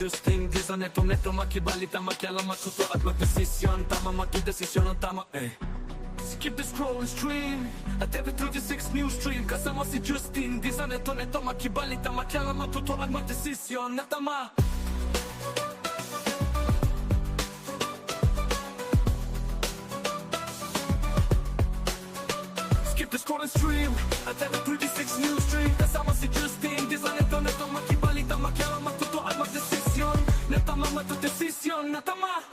Justing di sa neto makibalita makialam matuto at magdesisyon tama magdesisyon ang tama Skip the scroll and stream at every 36 news stream kasama si Justin di sa neto makibalita makialam matuto at magdesisyon na tama Skip the scroll and stream at every 36 news stream kasama si Justin di sa neto makibalita makialam matuto at magdesisyon na tama magdesisyon na tama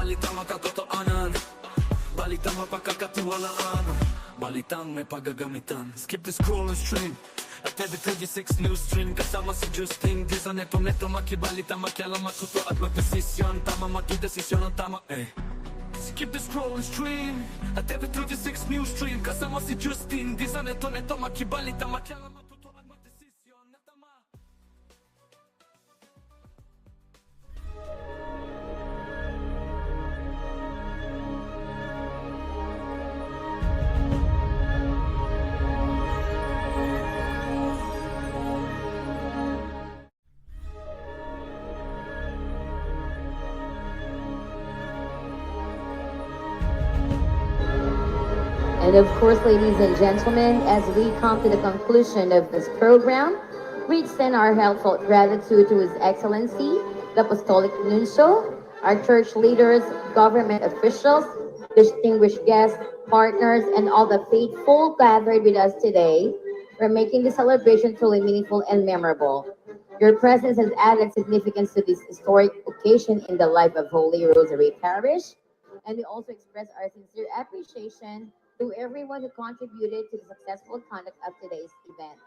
Balitang makatotoanan Balitang mapagkakatiwalaan Balitang may paggagamitan Skip the scroll and stream at every 36 news stream kasama si Justin di sa neto makibalita makialam matuto at magdesisyon tama magdesisyon ang tama Skip the scroll and stream at every 36 news stream kasama si Justin di sa neto makibalita makialam matuto at magdesisyon na tama And of course, ladies and gentlemen, as we come to the conclusion of this program, we extend our heartfelt gratitude to His Excellency, the Apostolic Nuncio, our church leaders, government officials, distinguished guests, partners, and all the faithful gathered with us today for making the celebration truly meaningful and memorable. Your presence has added significance to this historic occasion in the life of Holy Rosary Parish, and we also express our sincere appreciation to everyone who contributed to the successful conduct of today's event.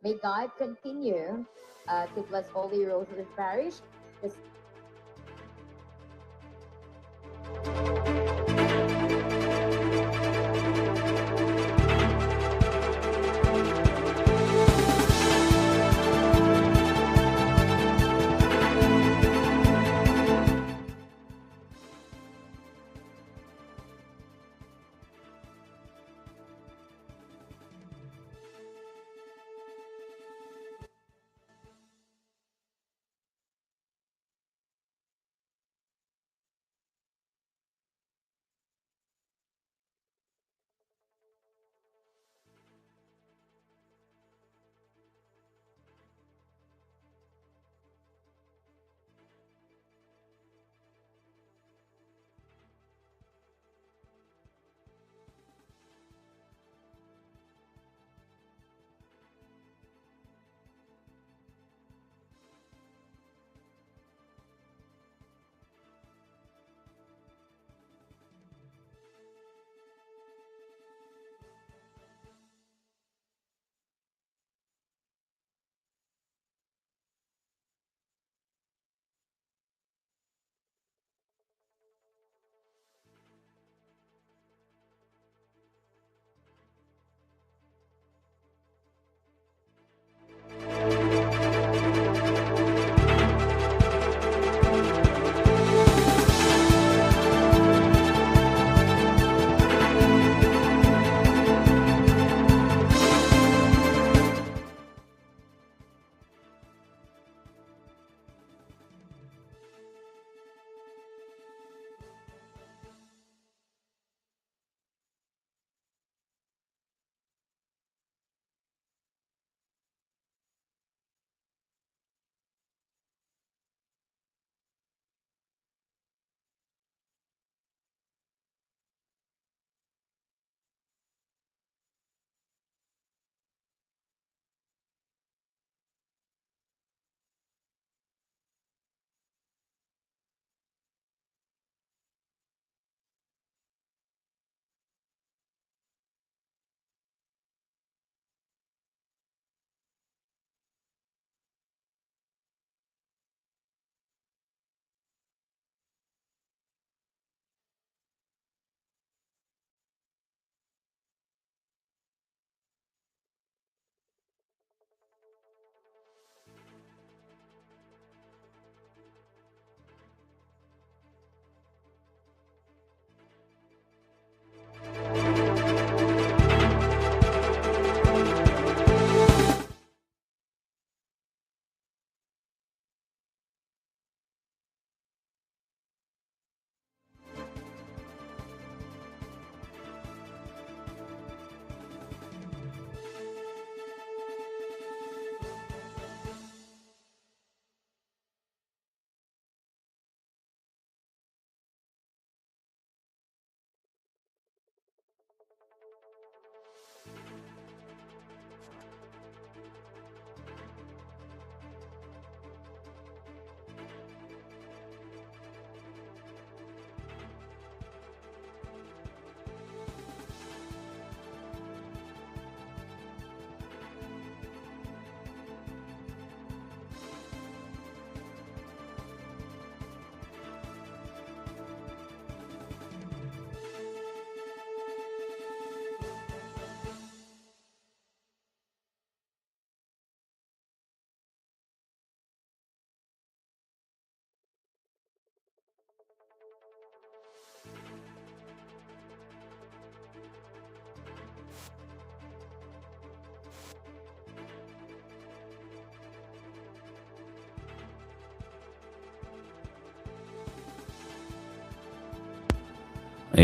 May God continue to bless Holy Rosary Parish.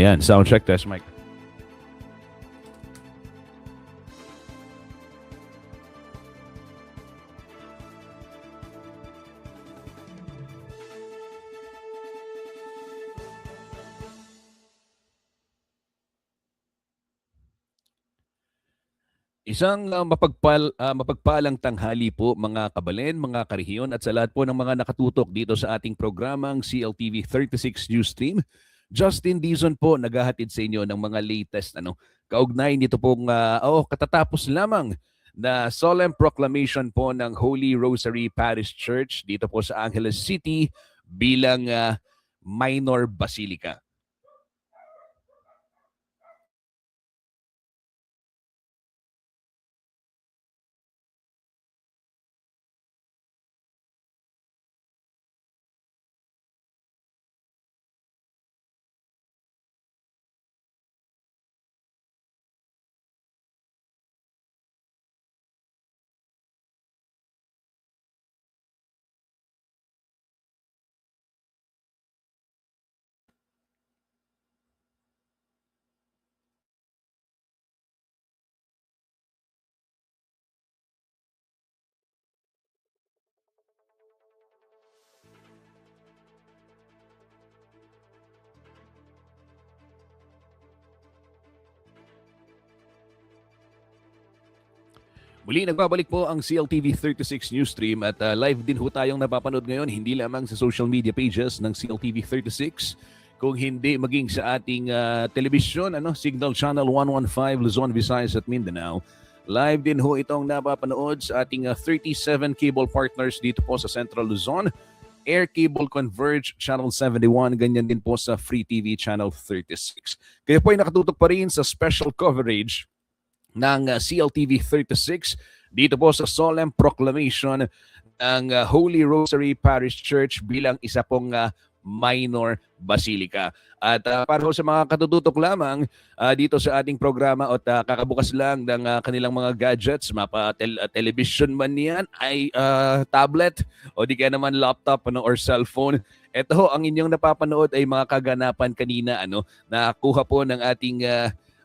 Ayan, sound check, test mic. Isang mapagpalang tanghali po mga kabalen, mga karehiyon at sa lahat po ng mga nakatutok dito sa ating programang CLTV 36 News Stream. Justin Dizon po naghahatid sa inyo ng mga latest kaugnay nito pong katatapos lamang na solemn proclamation po ng Holy Rosary Parish Church dito po sa Angeles City bilang minor basilica. Muli, nagbabalik po ang CLTV 36 News Stream at live din ho tayong napapanood ngayon hindi lamang sa social media pages ng CLTV 36 kung hindi maging sa ating telebisyon, Signal Channel 115 Luzon, Visayas at Mindanao. Live din ho itong napapanood sa ating 37 cable partners dito po sa Central Luzon. Air Cable Converge Channel 71, ganyan din po sa Free TV Channel 36. Kayo po ay nakatutok pa rin sa special coverage ng CLTV 36 dito po sa solemn proclamation ng Holy Rosary Parish Church bilang isa pong minor basilica. At para sa mga katututok lamang dito sa ating programa at kakabukas lang ng kanilang mga gadgets, television man yan, ay tablet o di kaya naman laptop or cellphone. Ito ho, ang inyong napapanood ay mga kaganapan kanina na kuha po ng ating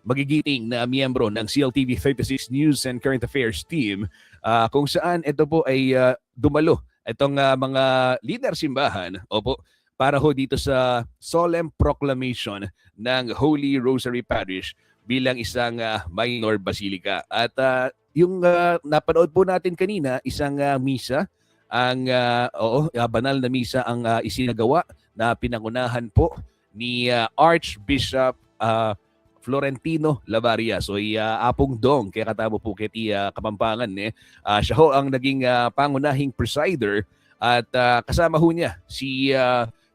magigiting na miyembro ng CLTV 36 News and Current Affairs team kung saan ito po ay dumalo itong mga leader simbahan para ho dito sa solemn proclamation ng Holy Rosary Parish bilang isang minor basilica. At yung napanood po natin kanina, isang misa, ang banal na misa ang isinagawa na pinangunahan po ni Archbishop Florentino Lavaria. So Apong Dong, kaya katamo po kiti Kapampangan. Siya ho ang naging pangunahing presider at kasama ho niya si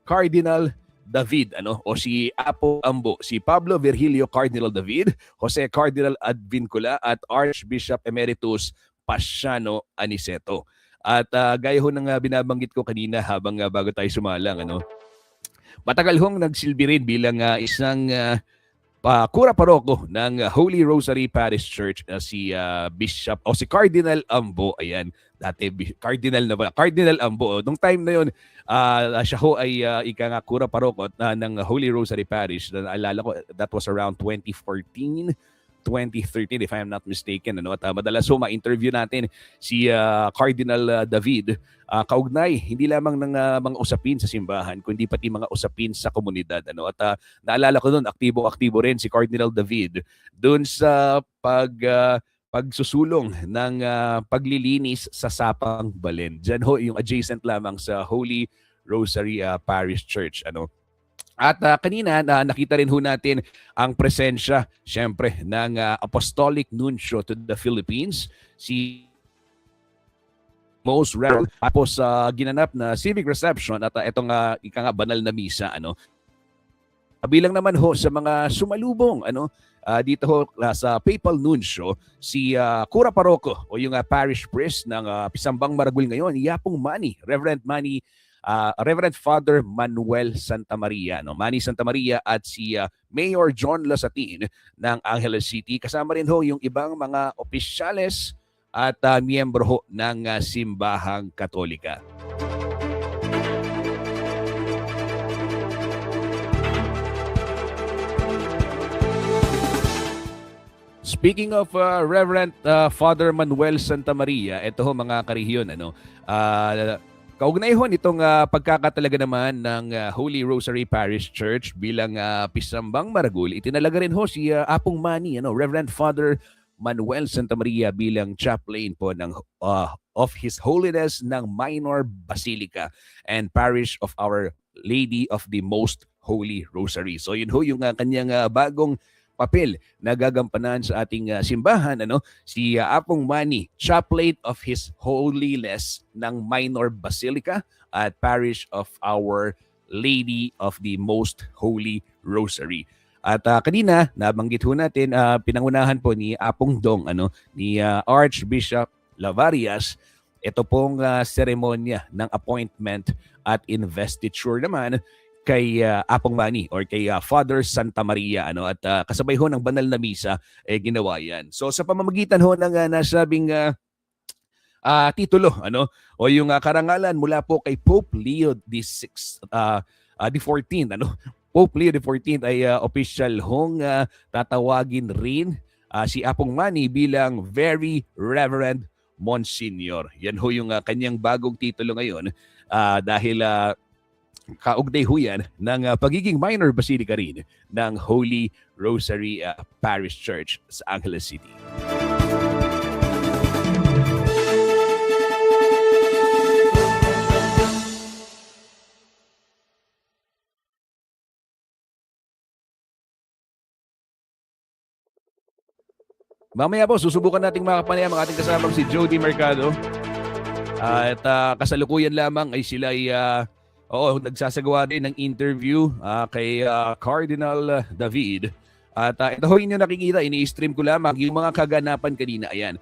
Cardinal David o si Apo Ambo, si Pablo Virgilio Cardinal David, Jose Cardinal Advincula at Archbishop Emeritus Pasiano Aniceto. At gaya ho ng binabanggit ko kanina habang bago tayo sumalang, matagal hong nagsilbi rin bilang isang Kura Paroko ng Holy Rosary Parish Church si Bishop si Cardinal Ambo. Ayan, dati Cardinal na ba? Cardinal Ambo. Nung time na 'yon, siya ho ay Kura Paroko ng Holy Rosary Parish. Naalala ko that was around 2014. 2013 if I am not mistaken. At madalas ho ma-interview natin si Cardinal David kaugnay hindi lamang ng mga usapin sa simbahan kundi pati mga usapin sa komunidad. At naalala ko doon, aktibo-aktibo rin si Cardinal David doon sa pagsusulong ng paglilinis sa Sapang Balen. Diyan ho yung adjacent lamang sa Holy Rosary Parish Church. At kanina nakita rin ho natin ang presensya syempre ng Apostolic Nuncio to the Philippines, si Most Reverend, tapos ginanap na civic reception at itong banal na misa. Kabilang naman ho sa mga sumalubong dito ho sa Papal Nuncio, si Kura Paroko o yung parish priest ng Pisambang Maragul ngayon, Yapong Manny, Reverend Father Manuel Santa Maria, Manny Santa Maria, at si Mayor John Lasatin ng Angeles City. Kasama rin ho yung ibang mga opisyales at miyembro ho ng Simbahang Katolika. Speaking of Reverend Father Manuel Santamaria, ito ho mga karehiyon, kaugnay ho nitong pagkakatalaga naman ng Holy Rosary Parish Church bilang Pisambang Maragul, itinalaga rin ho si Apong Manny, Reverend Father Manuel Santamaria bilang chaplain po ng of His Holiness ng Minor Basilica and Parish of Our Lady of the Most Holy Rosary. So yun ho yung kanyang bagong papel na gagampanan sa ating simbahan, si Apong Manny, chaplain of His Holiness ng Minor Basilica at Parish of Our Lady of the Most Holy Rosary. At kanina nabanggit ho natin, pinangunahan po ni Apong Dong, ni Archbishop Lavarias, ito pong seremonya ng appointment at investiture naman kay Apong Manny or kay Father Santamaria, at kasabay ho ng banal na misa ginawa yan. So sa pamamagitan ho ng nasabing titulo, o yung karangalan mula po kay Pope Leo XVI, the 14th, Pope Leo XIV ay official hong tatawagin rin si Apong Manny bilang Very Reverend Monsignor. Yan ho yung kanyang bagong titulo ngayon dahil kaugnay ho yan ng pagiging minor basilica rin ng Holy Rosary Parish Church sa Angeles City. Mamaya po, susubukan nating makapanayam ang ating kasamang si Jody Mercado. At kasalukuyan lamang ay sila ay nagsasagawa din ng interview kay Cardinal David. At ito ho inyo nakikita, ini-stream ko lamang yung mga kaganapan kanina. Ayan.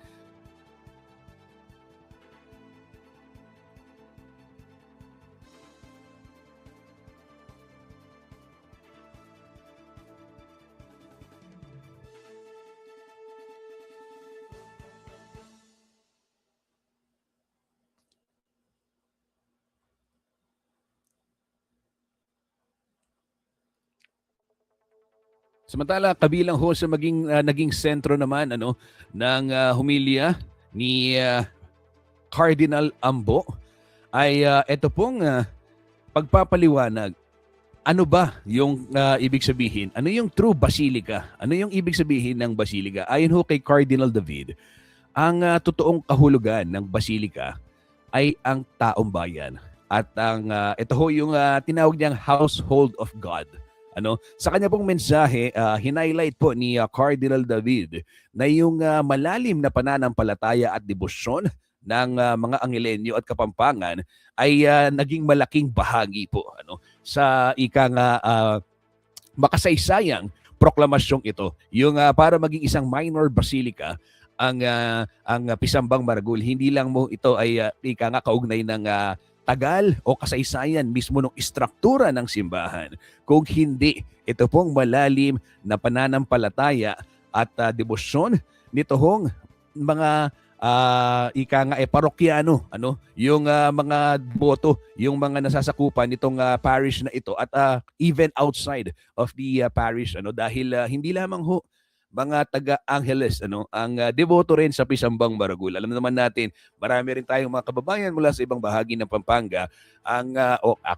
Samantala, kabilang ho sa naging sentro naman ng humilya ni Cardinal Ambo ay ito pong pagpapaliwanag. Ano ba yung ibig sabihin? Ano yung true basilica? Ano yung ibig sabihin ng basilica? Ayon ho kay Cardinal David, ang totoong kahulugan ng basilica ay ang taong bayan. At ang ito ho yung tinawag niyang household of God. Sa kanya pong mensahe, hinighlight po ni Cardinal David na yung malalim na pananampalataya at debosyon ng mga Angelenyo at Kapampangan ay naging malaking bahagi po sa makasaysayang proklamasyong ito. Yung para maging isang minor basilica, ang Pisambang Maragul, hindi lang mo ito ay kaugnay ng tagal o kasaysayan mismo ng istruktura ng simbahan. Kung hindi, ito pong malalim na pananampalataya at debosyon nito hong mga parokyano, yung mga boto, yung mga nasasakupan nitong parish na ito at even outside of the parish, dahil hindi lamang ho mga taga-Angeles, ang deboto rin sa Pisambang Maragul. Alam naman natin, marami rin tayong mga kababayan mula sa ibang bahagi ng Pampanga,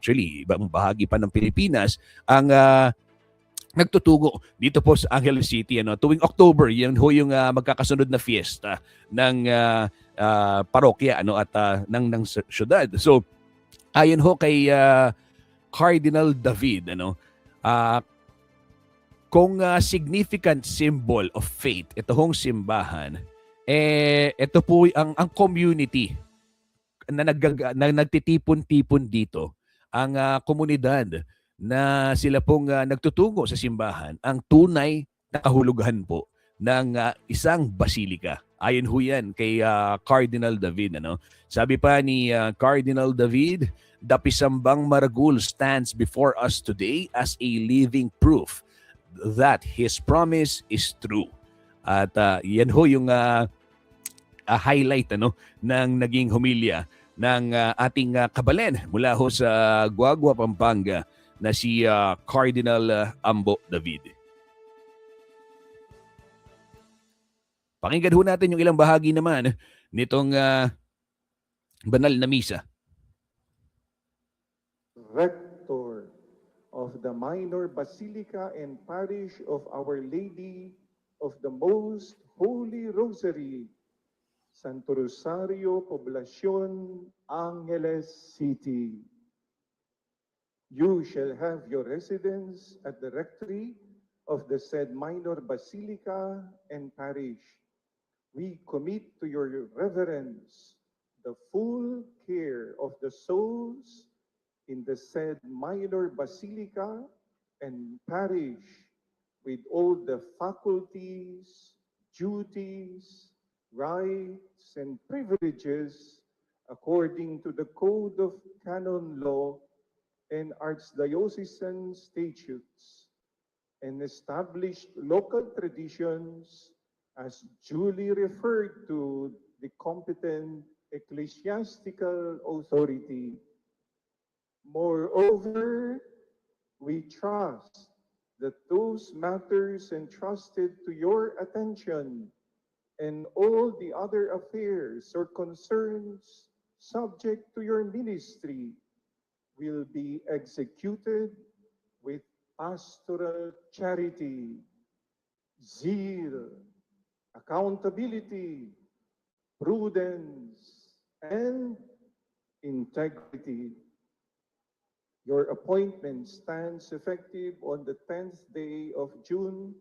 ibang bahagi pa ng Pilipinas, ang nagtutugo dito po sa Angeles City. Tuwing October, yan ho yung magkakasunod na fiesta ng parokya at ng syudad. So, ayon ho kay Cardinal David, kung significant symbol of faith, ito hong simbahan, ito po ang community na nagtitipon-tipon dito, ang komunidad na sila pong nagtutungo sa simbahan, ang tunay na kahulugan po ng isang basilika. Ayon ho yan kay Cardinal David. Sabi pa ni Cardinal David, the Pisambang Maragul stands before us today as a living proof that His promise is true. At yan ho yung highlight ng naging humilya ng ating kabalen mula ho sa Guagua, Pampanga na si Cardinal Ambo David. Pakinggan ho natin yung ilang bahagi naman nitong banal na misa. Rector of the Minor Basilica and Parish of Our Lady of the Most Holy Rosary, Santo Rosario, Poblacion, Angeles City. You shall have your residence at the rectory of the said minor basilica and parish. We commit to your reverence the full care of the souls in the said minor basilica and parish with all the faculties, duties, rights, and privileges according to the Code of Canon Law and Archdiocesan statutes and established local traditions as duly referred to the competent ecclesiastical authority. Moreover, we trust that those matters entrusted to your attention and all the other affairs or concerns subject to your ministry will be executed with pastoral charity, zeal, accountability, prudence, and integrity. Your appointment stands effective on the 10th day of June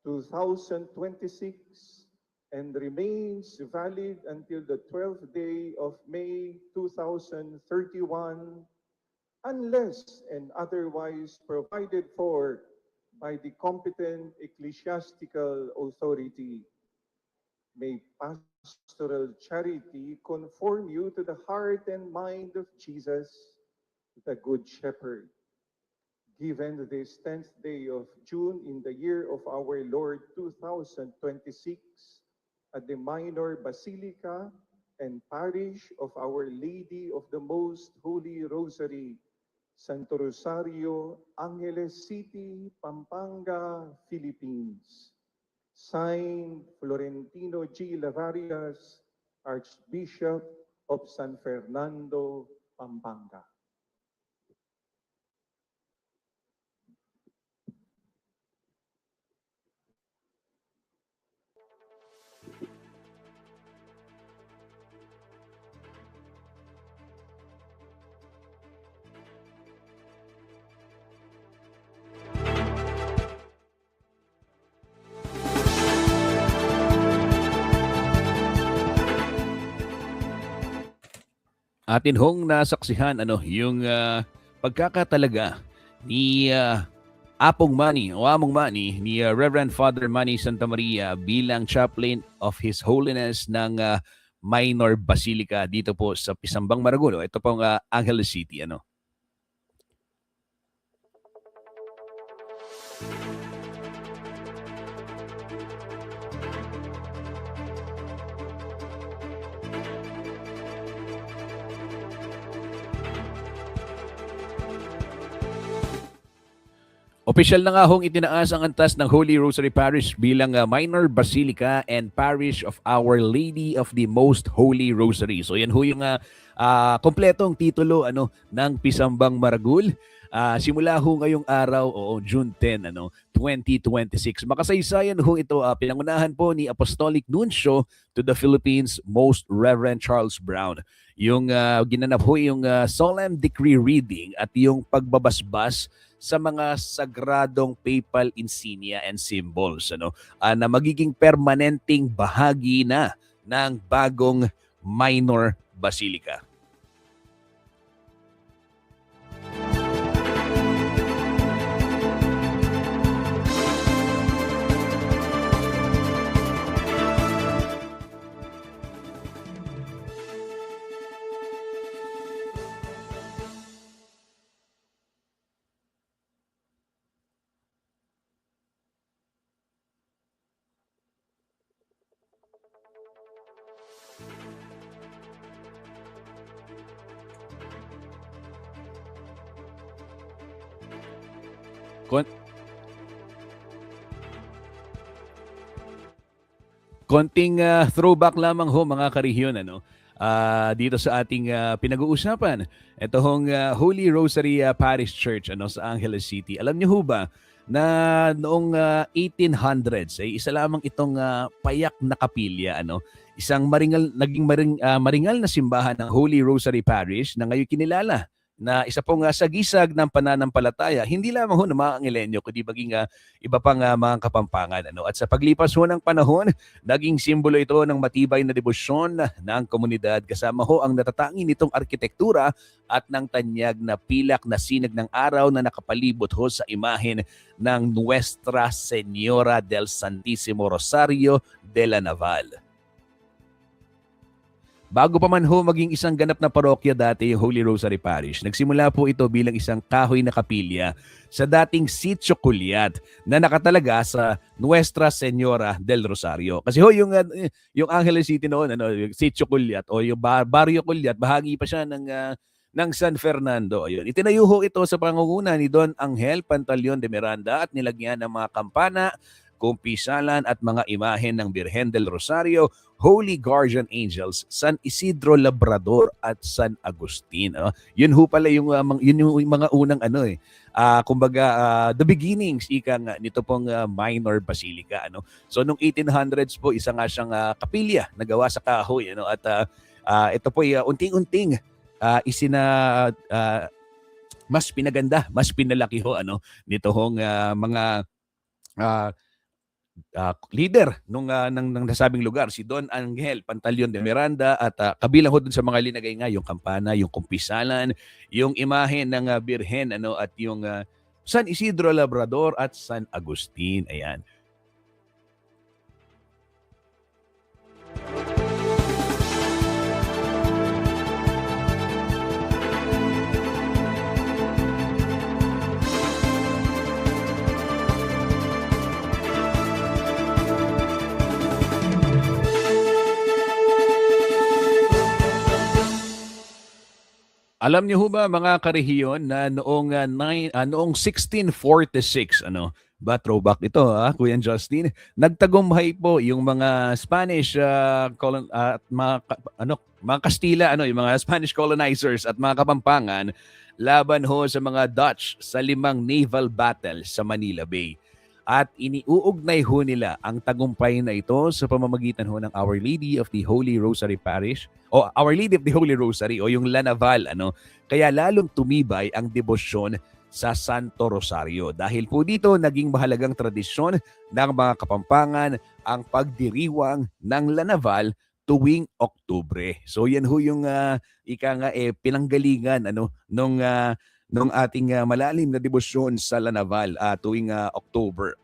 2026 and remains valid until the 12th day of May 2031 unless and otherwise provided for by the competent ecclesiastical authority. May pastoral charity conform you to the heart and mind of Jesus, the Good Shepherd. Given this 10th day of June in the year of our Lord 2026, at the Minor Basilica and Parish of Our Lady of the Most Holy Rosary, Santo Rosario, Angeles City, Pampanga, Philippines. Signed, Florentino G. Lavarias, Archbishop of San Fernando, Pampanga. Atin hong nasaksihan yung pagkakatalaga ni Apong Manny o Among Manny ni Reverend Father Manny Santa Maria bilang chaplain of His Holiness ng Minor Basilica dito po sa Pisambang Maragulo. Ito pong Angeles City. Opisyal na nga hong itinaas ang antas ng Holy Rosary Parish bilang Minor Basilica and Parish of Our Lady of the Most Holy Rosary. So yan ho yung kompletong titulo ng Pisambang Maragul. Simula ho ngayong araw, June 10, 2026. Makasaysayan ho ito, pinangunahan po ni Apostolic Nuncio to the Philippines, Most Reverend Charles Brown. Yung ginanap ho yung solemn decree reading at yung pagbabasbas sa mga sagradong papal insignia and symbols na magiging permanenteng bahagi na ng bagong minor basilica. konting throwback lamang ho mga karehiyon, ano? Dito sa ating pinag-uusapan. Ito hong Holy Rosary Parish Church ano sa Angeles City. Alam niyo ho ba na noong 1800s ay isa lamang itong payak na kapilya ano, isang maringal na simbahan ng Holy Rosary Parish na ngayon kinilala na isa pong sagisag ng pananampalataya, hindi lamang ho ng mga Angelenyo, kundi maging iba pang mga Kapampangan. Ano? At sa paglipas ho ng panahon, naging simbolo ito ng matibay na debosyon ng komunidad kasama ho ang natatangi nitong arkitektura at ng tanyag na pilak na sinag ng araw na nakapalibot ho sa imahen ng Nuestra Señora del Santísimo Rosario de la Naval. Bago pa man ho maging isang ganap na parokya dati yung Holy Rosary Parish, nagsimula po ito bilang isang kahoy na kapilya sa dating Sitio Culiat na nakatalaga sa Nuestra Señora del Rosario. Kasi ho yung Angeles City noon, ano, yung Sitio Culiat o yung Barrio Culiat, bahagi pa siya ng San Fernando. Ayun. Itinayo ho ito sa pangunguna ni Don Angel Pantaleon de Miranda at nilagyan ng mga kampana, kumpisalan at mga imahen ng Birhen del Rosario, Holy Guardian Angels, San Isidro Labrador at San Agustin. Yun ho pala yung mga unang kumbaga the beginnings ika nga nito pong minor basilica ano. So nung 1800s po isa nga siyang kapilya na gawa sa kahoy ano at ito po unting-unting mas pinaganda, mas pinalaki ho ano nito hong mga leader ng nasabing lugar, si Don Angel Pantaleon de Miranda at kabilang ho dun sa mga linagay nga yung kampana, yung kumpisalan, yung imahe ng Birhen ano at yung San Isidro Labrador at San Agustin. Ayan. Alam niyo ho ba mga karehiyon na noong 1646 ano, ba throwback ito Kuya Justin, nagtagumpay po yung mga Spanish mga Kastila yung mga Spanish colonizers at mga Kapampangan laban ho sa mga Dutch sa 5 naval battles sa Manila Bay. At iniuugnay ho nila ang tagumpay na ito sa pamamagitan ho ng Our Lady of the Holy Rosary Parish o Our Lady of the Holy Rosary o yung La Naval ano. Kaya lalong tumibay ang debosyon sa Santo Rosario. Dahil po dito naging mahalagang tradisyon ng mga Kapampangan ang pagdiriwang ng La Naval tuwing Oktubre. So yan ho yung pinanggalingan nung ating malalim na debosyon sa La Naval tuwing October.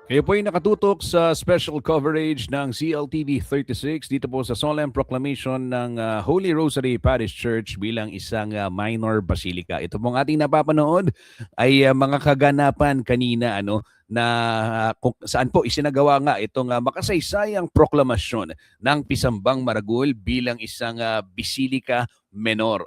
Kayo po ay nakatutok sa special coverage ng CLTV 36 dito po sa solemn proclamation ng Holy Rosary Parish Church bilang isang minor basilica. Ito pong ating napapanood ay mga kaganapan kanina na saan po isinagawa nga itong makasaysayang proklamasyon ng Pisambang Maragul bilang isang basilica menor.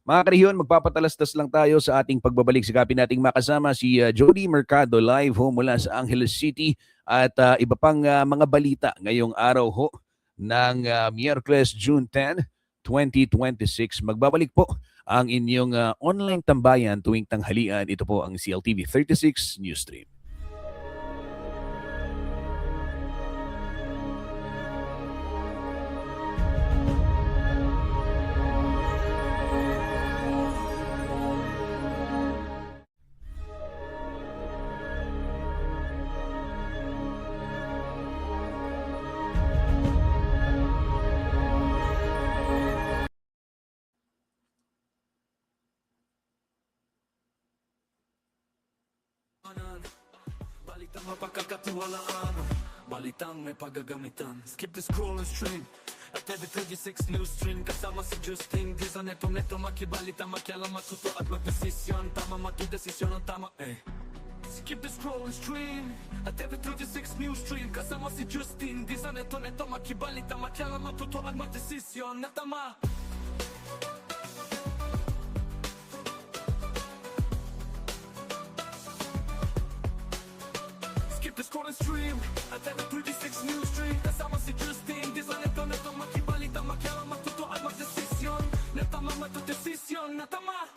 Mga karehiyon, magpapatalastas lang tayo sa ating pagbabalik. Sikapin nating makasama si Jody Mercado live ho mula sa Angeles City at iba pang mga balita ngayong araw ho ng Miyerkules, June 10, 2026. Magbabalik po ang inyong online tambayan tuwing tanghalian. Ito po ang CLTV 36 Newsstream. Balitang mapagkakatiwalaan, balitang may pagagamitan. Skip the scroll and stream at every 36 news stream. Kasama si Justin Dizan, neto makibalita, makialam, matuto at magdesisyon. Tama, magdesisyon ang tama, Skip the scroll and stream at every 36 news stream. Kasama si Justin Dizan, neto makibalita, makialam, matuto at magdesisyon na tama. Skip the scroll and stream at every 36 news stream. Kasama si Justin Dizan, neto makibalita, makialam, matuto at magdesisyon na tama, magdesisyon na tama.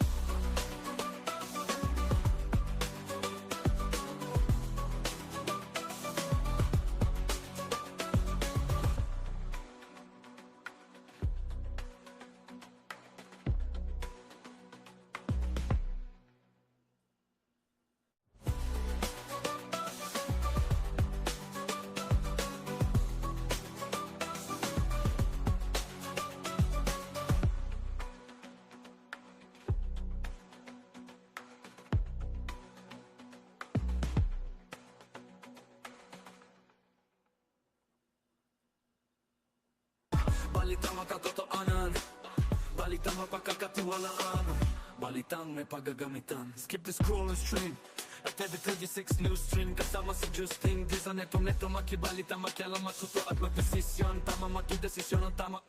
Balitang makatotoanan, balitang mapagkakatiwalaan, balitang may pagagamitan. Skip the scroll and stream at every 36 news stream. Kasama si Justin Dizan, neto makibalita, makialam, matuto at magdesisyon. Tama, magdesisyon ang tama,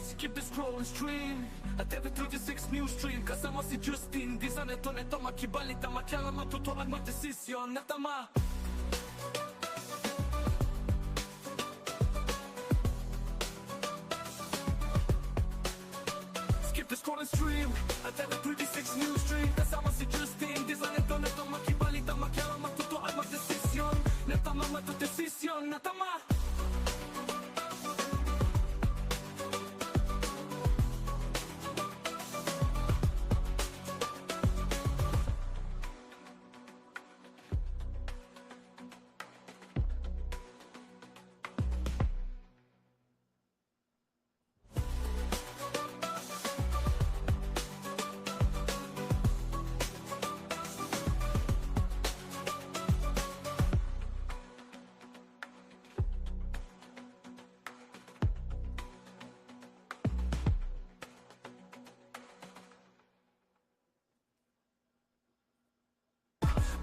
Skip the scroll and stream at every 36 news stream. Kasama si Justin Dizan, neto makibalita, makialam, matuto at magdesisyon na tama. Skip the scroll and stream at every 36 news stream. Kasama si Justin Dizan, neto makibalita, makialam, matuto at magdesisyon na tama, magdesisyon na tama.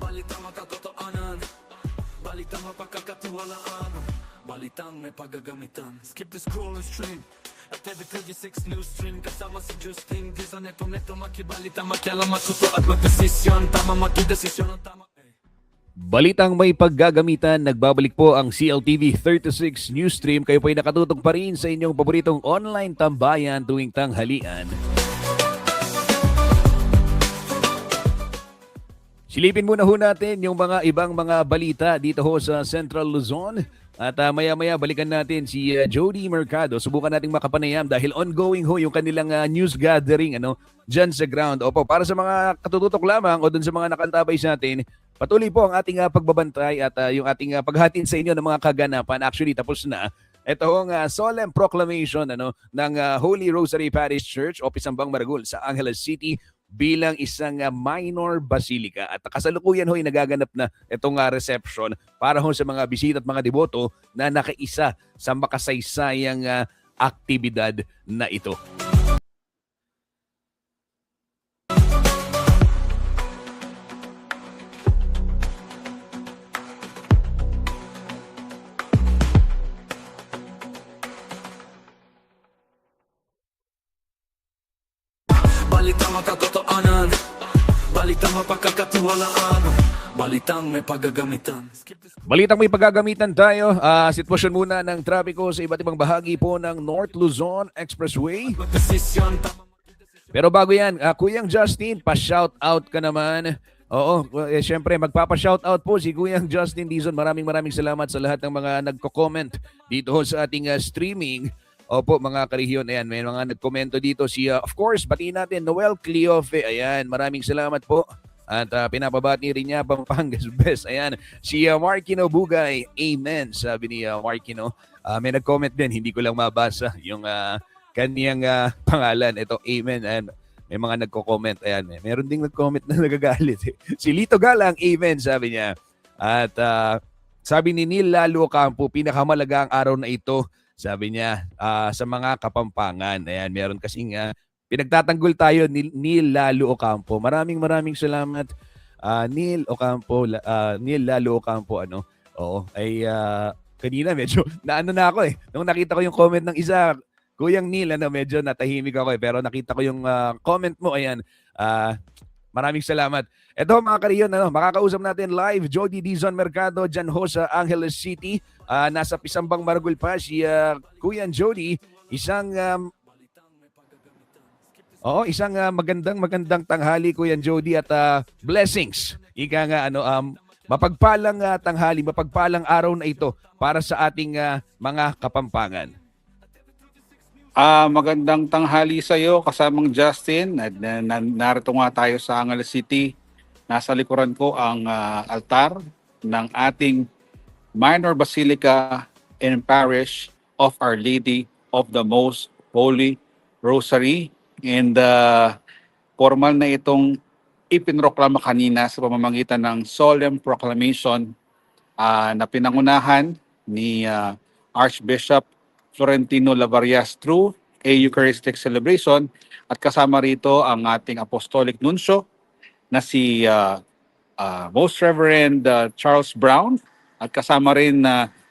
Balitang makatotoanan, balitang mapagkakatiwalaan, balitang may pagagamitan. Skip the scroll and stream at every 36 news stream. Kasama si Justin Dizan, neto makibalita, makialam, matuto at magdesisyon. Tama, magdesisyon ang tama, Balitang may paggagamitan, nagbabalik po ang CLTV 36 Newsstream. Kayo po ay nakatutok pa rin sa inyong paboritong online tambayan tuwing tanghalian. Silipin muna ho natin yung mga ibang mga balita dito ho sa Central Luzon. At maya-maya balikan natin si Jody Mercado. Subukan nating makapanayam dahil ongoing ho yung kanilang news gathering dyan sa ground. Opo, para sa mga katututok lamang o dun sa mga nakantabay sa atin, patuloy po ang ating pagbabantay at yung ating paghatin sa inyo ng mga kaganapan. Actually, tapos na. Ito ang solemn proclamation ng Holy Rosary Parish Church o Pisambang Maragul sa Angeles City bilang isang minor basilica. At kasalukuyan ho'y nagaganap na itong reception para ho sa mga bisita at mga deboto na nakaisa sa makasaysayang aktibidad na ito. Balitang makatotoanan, balitang mapagkakatiwalaan, balitang may paggagamitan. Balitang may paggagamitan tayo. Sitwasyon muna ng trapiko sa iba't ibang bahagi po ng North Luzon Expressway. Magdesisyon, tama. Pero bago yan, Kuyang Justin, pa-shout out ka naman. Oo, syempre magpapa-shout out po si Kuyang Justin Dizon. Maraming salamat sa lahat ng mga nagko-comment dito sa ating streaming. Opo, mga karehiyon, ayan, may mga nagkomento dito. Of course, batiin natin Noel Cleofe. Ayan, maraming salamat po. At pinapabati rin niya Pampangas Best. Ayan, si Markino Bugay. Amen, sabi ni Markino. May nag-comment din, hindi ko lang mabasa yung kaniyang pangalan. Ito, amen. Ayan, may mga nagko-comment. Ayan, meron ding nag-comment na nagagalit. Si Lito Galang, amen, sabi niya. At sabi ni Neil Lalo Campo, pinakamalaga ang araw na ito, sabi niya, sa mga Kapampangan. Ayan, meron kasing pinagtatanggol tayo ni Neil Lalo Ocampo. Maraming salamat, Neil Ocampo, Neil Lalo Ocampo, Oo, ay kanina medyo naano na ako eh. Nung nakita ko yung comment ng isa, Kuyang Neil, medyo natahimik ako eh. Pero nakita ko yung comment mo, ayan. Maraming salamat. Ito mga kariyon, makakausap natin live, Jody Dizon Mercado, dyan ho sa Angeles City. Nasa Pisambang Maragul pa si Kuya Jody. Isang magandang tanghali, Kuya Jody, at blessings. Ika nga, mapagpalang tanghali, mapagpalang araw na ito para sa ating mga Kapampangan. Magandang tanghali sa iyo, kasamang Justin. Narito nga tayo sa Angeles City. Nasa likuran ko ang altar ng ating Minor Basilica and Parish of Our Lady of the Most Holy Rosary. And formal na itong ipinroklama kanina sa pamamagitan ng solemn proclamation na pinangunahan ni Archbishop Florentino Lavarias through a Eucharistic celebration, at kasama rito ang ating Apostolic Nuncio na si Most Reverend Charles Brown, at kasama rin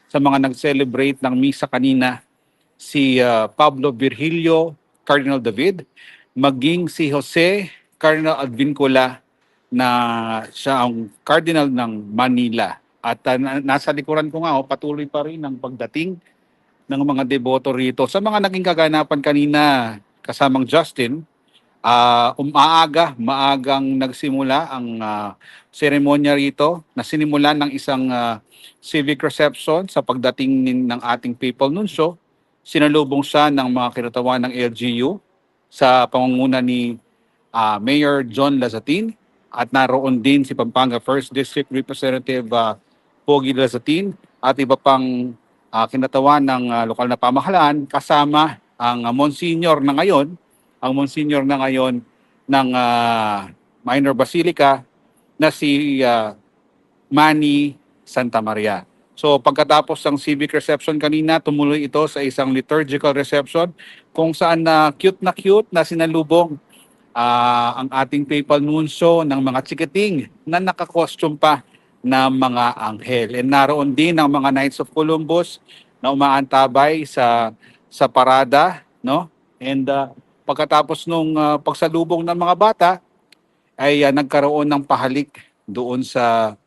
sa mga nag-celebrate ng misa kanina si Pablo Virgilio Cardinal David, maging si Jose Cardinal Advincula na siya ang Cardinal ng Manila. At nasa likuran ko nga, patuloy pa rin ang pagdating ng mga deboto rito. Sa mga naging kaganapan kanina, kasamang Justin, maagang nagsimula ang seremonya rito na sinimulan ng isang civic reception sa pagdating ng ating Papal Nuncio. Sinalubong siya ng mga kinatawan ng LGU sa pangunguna ni Mayor John Lazatin, at naroon din si Pampanga 1st District Representative Pogi Lazatin at iba pang kinatawan ng lokal na pamahalaan, kasama ang Monsignor na ngayon ng Minor Basilica na si Manny Santa Maria. So pagkatapos ng civic reception kanina, tumuloy ito sa isang liturgical reception kung saan cute na sinalubong ang ating Papal Nuncio ng mga chikiting na nakakostume pa na mga anghel. And naroon din ang mga Knights of Columbus na umaantabay sa parada, no? And pagkatapos nung pagsalubong ng mga bata ay nagkaroon ng pahalik doon sa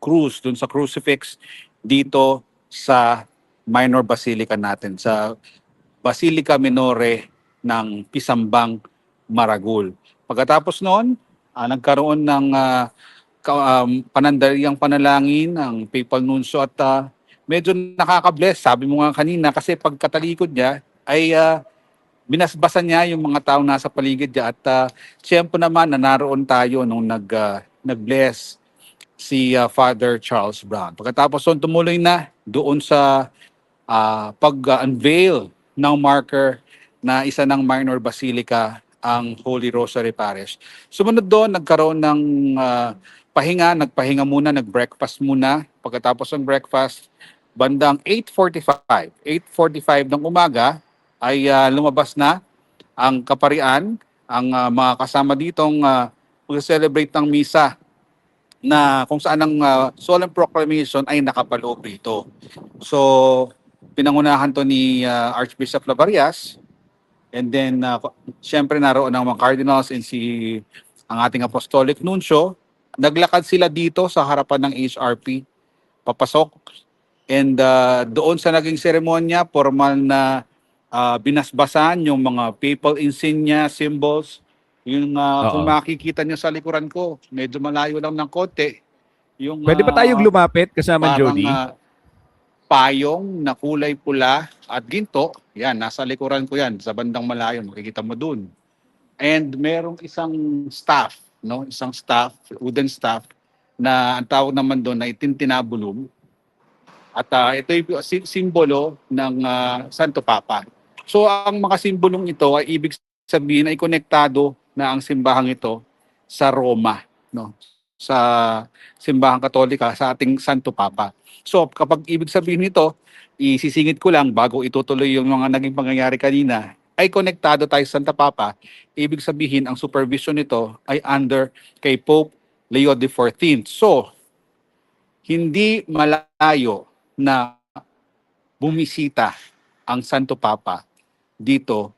krus, doon sa crucifix dito sa Minor Basilica natin, sa Basilica Minore ng Pisambang Maragul. Pagkatapos noon, nagkaroon ng panandaliang panalangin ng Papal Nuncio, at medyo nakaka-bless, sabi mo nga kanina, kasi pagkatalikod niya ay binasbasan niya yung mga tao nasa paligid niya, at siyempre naman na naroon tayo nung nag-bless si Father Charles Brown. Pagkatapos doon, tumuloy na doon sa pag-unveil ng marker na isa ng Minor Basilica ang Holy Rosary Parish. Sumunod doon, nagkaroon ng nagpahinga muna, nag-breakfast muna. Pagkatapos ng breakfast, bandang 8:45 ng umaga ay lumabas na ang kaparian, ang mga kasama ditong mag-celebrate ng misa na kung saan ang solemn proclamation ay nakapaloob rito. So, pinangunahan to ni Archbishop Lavarias, and then syempre naroon ang mga cardinals and ang ating apostolic nuncio. Naglakad sila dito sa harapan ng HRP, papasok, and doon sa naging seremonya, formal na binasbasan yung mga papal insignia, symbols. Yung kung Oo. makikita niyo sa likuran ko, medyo malayo lang ng konti. Yung Pwede ba tayong lumapit kasama parang Jody? payong na kulay pula at ginto. Yan, nasa likuran ko yan, sa bandang malayo, makikita mo dun. And merong isang staff, no? Isang staff, wooden staff, na ang tawag naman doon na itintinabulong. At ito yung simbolo ng Santo Papa. So ang mga simbolong ito ay ibig sabihin ay konektado na ang simbahang ito sa Roma, no? Sa simbahang Katolika, sa ating Santo Papa. So kapag ibig sabihin nito, isisingit ko lang bago itutuloy yung mga naging pangyayari kanina, ay konektado tayo sa Santa Papa. Ibig sabihin ang supervision nito ay under kay Pope Leo XIV. So hindi malayo na bumisita ang Santo Papa dito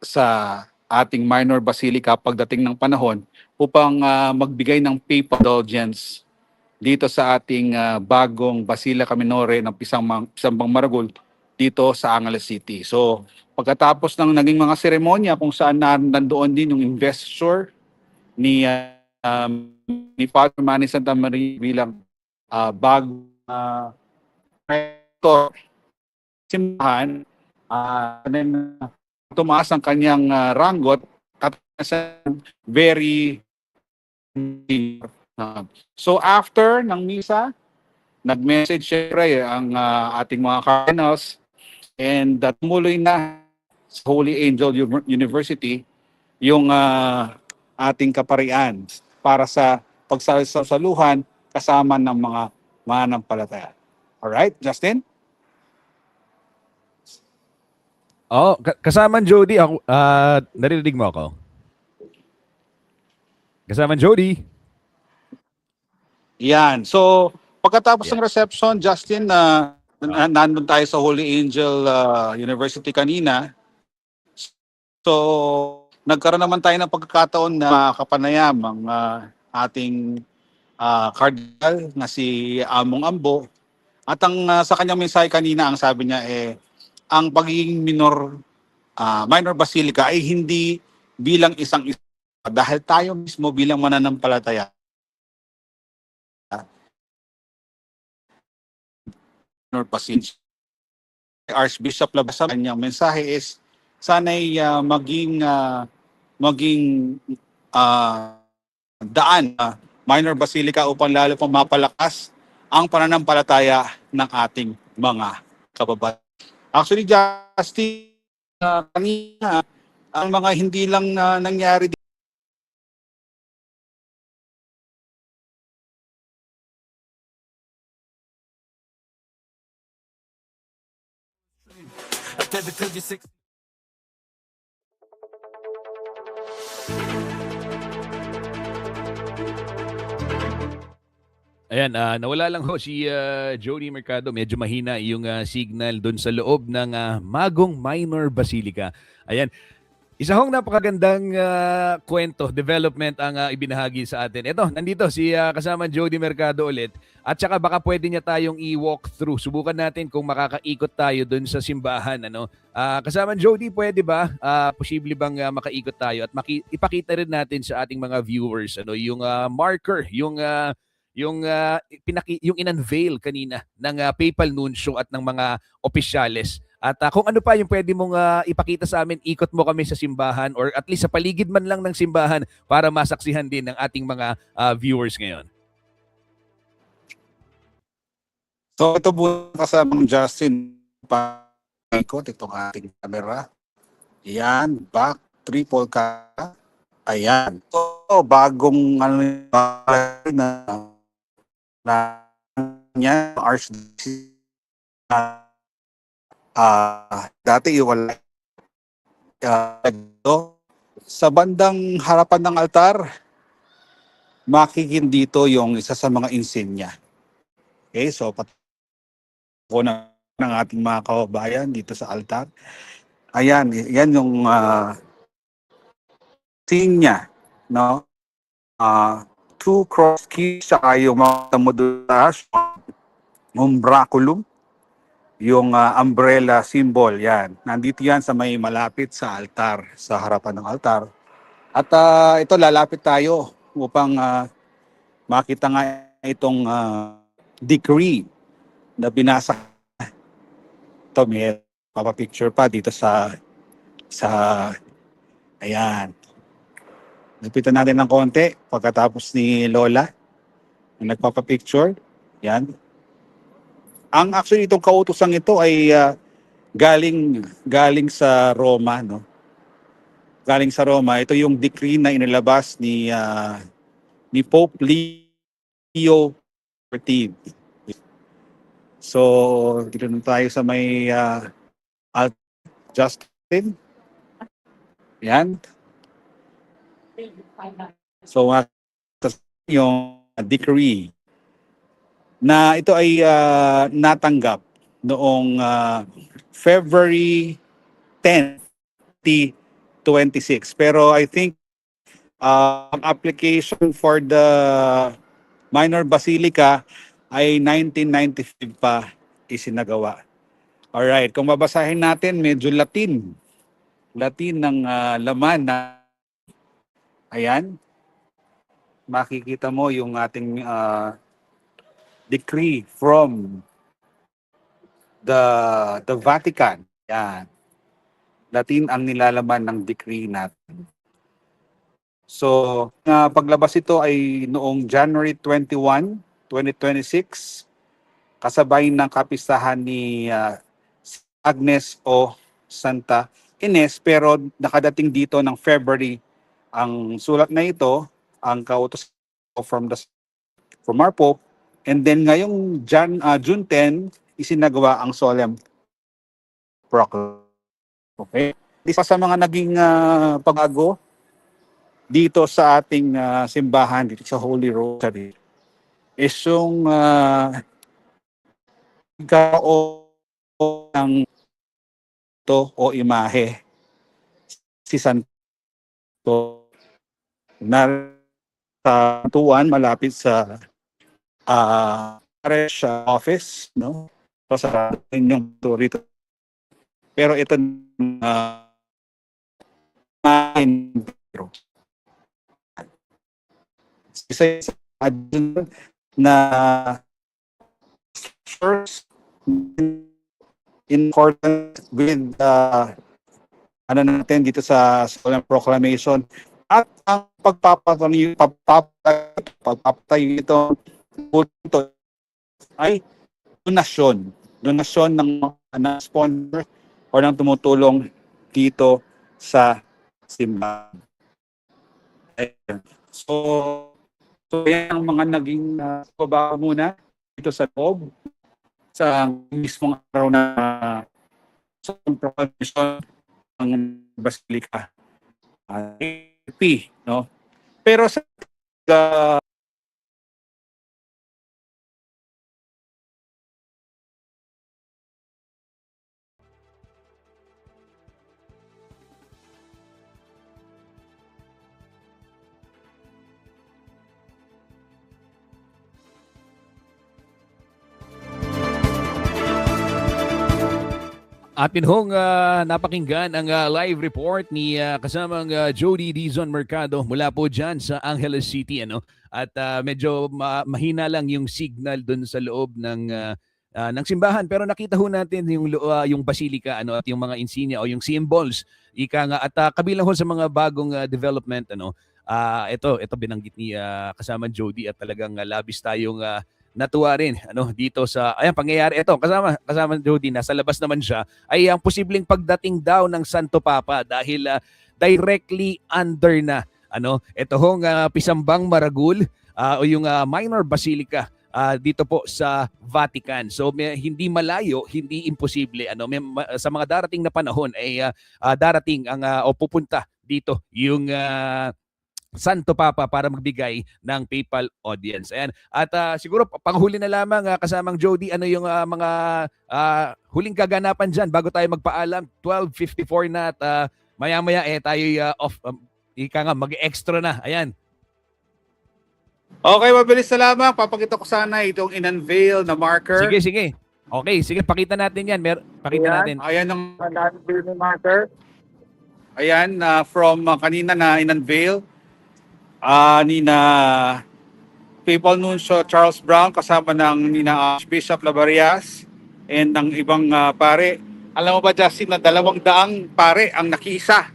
sa ating minor basilica pagdating ng panahon upang magbigay ng papal indulgence dito sa ating bagong Basilica Minore ng Pisambang Maragul dito sa Angeles City. So pagkatapos ng naging mga seremonya kung saan nandoon din yung investiture ni Father Manny Santa Maria bilang bagong rector simbahan, then tumaas ang kanyang ranggot at very so after ng misa, nag-message syempre ang ating mga cardinals, and tumuloy na sa Holy Angel University yung ating kaparian para sa pagsasaluhan kasama ng mga mananampalataya. Alright, Justin? Oh, kasama Jody ako, narinig mo ako? Kasama Jody. Yan. So, pagkatapos Yeah. ng reception, Justin, nandun tayo sa Holy Angel University kanina. So, nagkaroon naman tayo ng pagkakataon na kapanayam ang ating cardinal na si Among Ambo. At ang sa kanyang mensahe kanina, ang sabi niya ang pagiging minor basilica ay hindi bilang isang dahil tayo mismo bilang mananampalataya minor basilica. Archbishop Labasa, kanyang mensahe is sana'y maging daan minor basilica upang lalo pang mapalakas ang pananampalataya ng ating mga kababayan. Actually, Justin, kanina, ang mga hindi lang nangyari dito. At every 26 Ayan, nawala lang ho si Jody Mercado. Medyo mahina yung signal doon sa loob ng Magong Minor Basilica. Ayan, isa hong napakagandang kwento, development ang ibinahagi sa atin. Ito, nandito si kasama Jody Mercado ulit. At saka baka pwede niya tayong i-walk through. Subukan natin kung makakaikot tayo doon sa simbahan. Kasama Jody, pwede ba? Posible bang makaikot tayo? At ipakita rin natin sa ating mga viewers yung marker, yung in-unveil kanina ng Papal Nuncio at ng mga opisyales. At kung ano pa yung pwede mong ipakita sa amin, ikot mo kami sa simbahan or at least sa paligid man lang ng simbahan para masaksihan din ng ating mga viewers ngayon. So ito po kasamang Justin, paikot itong ating camera. Yan, back triple ayan. So, bagong ano na na niya archdiocese dati wala sa bandang harapan ng altar makikin dito yung isa sa mga insignia. Okay, so ko ng ating mga kababayan dito sa altar. Ayan, yan yung insignia, no? Two cross keys sa yung mga tamudulas, umbraculum, yung umbrella symbol, yan. Nandito yan sa may malapit sa altar, sa harapan ng altar. At ito, lalapit tayo upang makita nga itong decree na binasa. Ito, may papapicture pa dito sa ayan. Lapitan natin ng konti pagkatapos ni Lola na nagpapapicture. Yan. Actually, itong kautusang ito ay galing sa Roma, no? Galing sa Roma. Ito yung decree na inilabas ni Pope Leo XIII. So, dito na tayo sa may Justin. Yan. So, yung decree na ito ay natanggap noong February 10, 2026. Pero I think ang application for the minor basilica ay 1995 pa isinagawa. Alright, kung babasahin natin, medyo Latin ng laman na ayan. Makikita mo yung ating decree from the Vatican. Yan. Latin ang nilalaman ng decree natin. So, paglabas ito ay noong January 21, 2026, kasabay ng kapistahan ni Agnes o Santa Ines, pero nakadating dito ng February. Ang sulat na ito, ang kautos from our Pope, and then ngayong June 10, isinagawa ang solemn proclamation. Okay? Isa sa mga naging pagbago dito sa ating simbahan, dito sa Holy Rosary, is yung ng to o imahe si Santo na sa tuwan malapit sa parish office, no? So sa inyong rito. Pero ito isa na first in accordance with ano natin dito sa solemn proclamation at ang pagpapatayo ito ay donasyon ng sponsor o ng tumutulong dito sa simbahan. So yan ang mga naging baba muna dito sa loob sa mismong araw na sa proclamation ng Basilica. No? Pero sa Atin hong napakinggan ang live report ni kasamang Jody Dizon Mercado mula po dyan sa Angeles City. At medyo mahina lang yung signal dun sa loob ng simbahan. Pero nakita ho natin yung basilika at yung mga insignia o yung symbols. Ika nga, at kabilang ho sa mga bagong development. Ito binanggit ni kasama Jody at talagang labis tayong natuwa rin dito sa pangyayari ito kasama Jody, nasa labas naman siya, ay ang posibleng pagdating daw ng Santo Papa dahil directly under na ito hong Pisambang Maragul o yung minor basilica dito po sa Vatican. So hindi malayo, hindi imposible sa mga darating na panahon ay darating ang o pupunta dito yung Santo Papa para magbigay ng papal audience. Ayan. At siguro panghuli na lamang kasamang Jody, ano yung mga huling kaganapan dyan bago tayo magpaalam? 12:54 na at maya-maya tayo off, mag-extra na. Ayan. Okay, mabilis na lamang. Papakita ko sana itong in-unveil na marker. Sige. Okay, sige, pakita natin yan. Pakita natin. Ayan ang in-unveil na marker. Ayan, from kanina na in-unveil. Nina Papal Nuncio Charles Brown kasama ng Nina Archbishop Labarias and ng ibang pare. Alam mo ba, Justin, na 200 pare ang nakiisa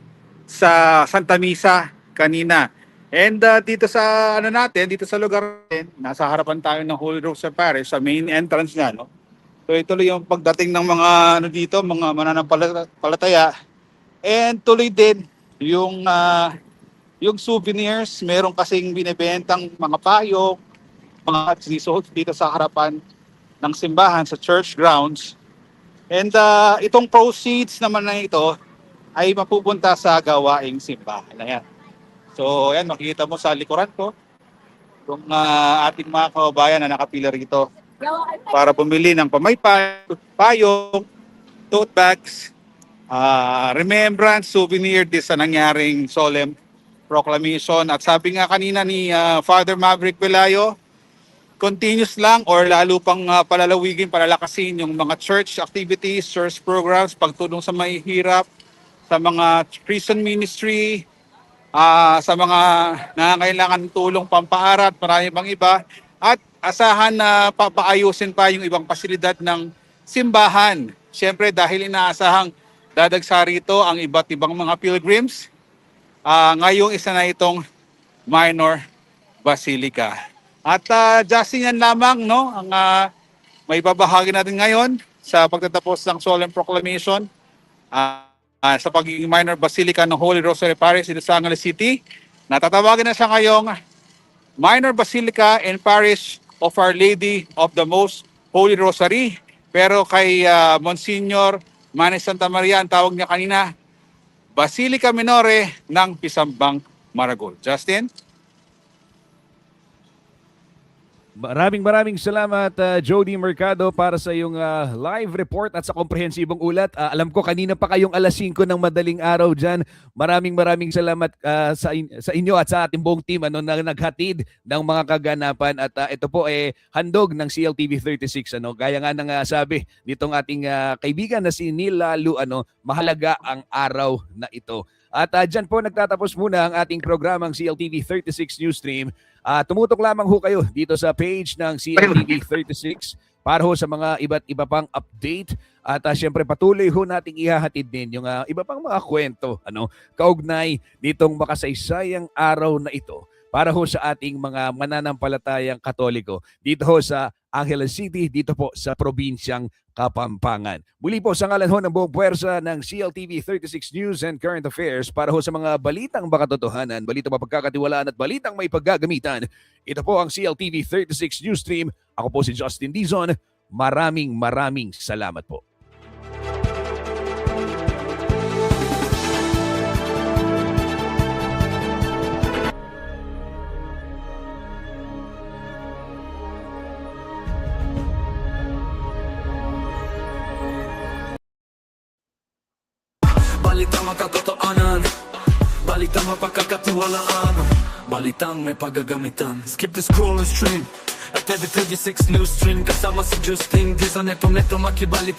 sa Santa Misa kanina. And dito sa dito sa lugar natin, nasa harapan tayo ng Holy Rosary Parish sa main entrance niya, no. So ituloy yung pagdating ng mga dito, mga mananampalataya. And tuloy din yung souvenirs, meron kasing binebentang mga payong, mga sinisuot dito sa harapan ng simbahan sa church grounds. And itong proceeds naman na ito ay mapupunta sa gawaing simbahan. Ayan. So, ayan, makikita mo sa likuran ko yung ating mga kababayan na nakapila rito para bumili ng payong, tote bags, remembrance, souvenir sa nangyaring solemn proclamation. At sabi nga kanina ni Father Maverick Pelayo, continuous lang or lalo pang palalakasin yung mga church activities, church programs, pagtulong sa mahihirap, sa mga prison ministry, sa mga nangangailangan ng tulong pampaaral, marami pang iba. At asahan na papaayusin pa yung ibang pasilidad ng simbahan. Siyempre dahil inaasahang dadagsa rito ang iba't ibang mga pilgrims. Ngayong isa na itong minor basilica. At Justin, yan lamang ang may babahagi natin ngayon sa pagtatapos ng solemn proclamation sa pagiging minor basilica ng Holy Rosary Parish dito sa Angeles City. Natatawagin na siya ngayong minor basilica and parish of Our Lady of the Most Holy Rosary. Pero kay Monsignor Manny Santa Maria, ang tawag niya kanina, Basilica Minore ng Pisambang Maragul. Justin? Maraming salamat Jody Mercado para sa iyong live report at sa komprehensibong ulat. Alam ko kanina pa kayong alas 5 ng madaling araw dyan. Maraming salamat sa inyo at sa ating buong team na naghatid ng mga kaganapan. At ito po handog ng CLTV 36. Gaya nga nang sabi nitong ating kaibigan na si Neil Lalu, mahalaga ang araw na ito. At dyan po nagtatapos muna ang ating programang CLTV 36 Newsstream. Tumutok lamang ho kayo dito sa page ng CLTV 36 para ho sa mga iba't iba pang update. At syempre patuloy ho nating ihahatid din yung iba pang mga kwento kaugnay nitong makasaysayang araw na ito para ho sa ating mga mananampalatayang Katoliko dito ho sa Angeles City, dito po sa probinsyang Kapampangan. Muli po sa ngalan ho ng buong puwersa ng CLTV 36 News and Current Affairs para ho sa mga balitang makatotohanan, balitang mapagkakatiwalaan at balitang may paggagamitan. Ito po ang CLTV 36 Newsstream. Ako po si Justin Dizon. Maraming salamat po. Balitang makatotohanan, balitang mapagkakatiwalaan, balitang may paggagamitan. Skip the scroll and stream at TV 36 Newsstream kasama si Justin Dizon. Neto makibalita.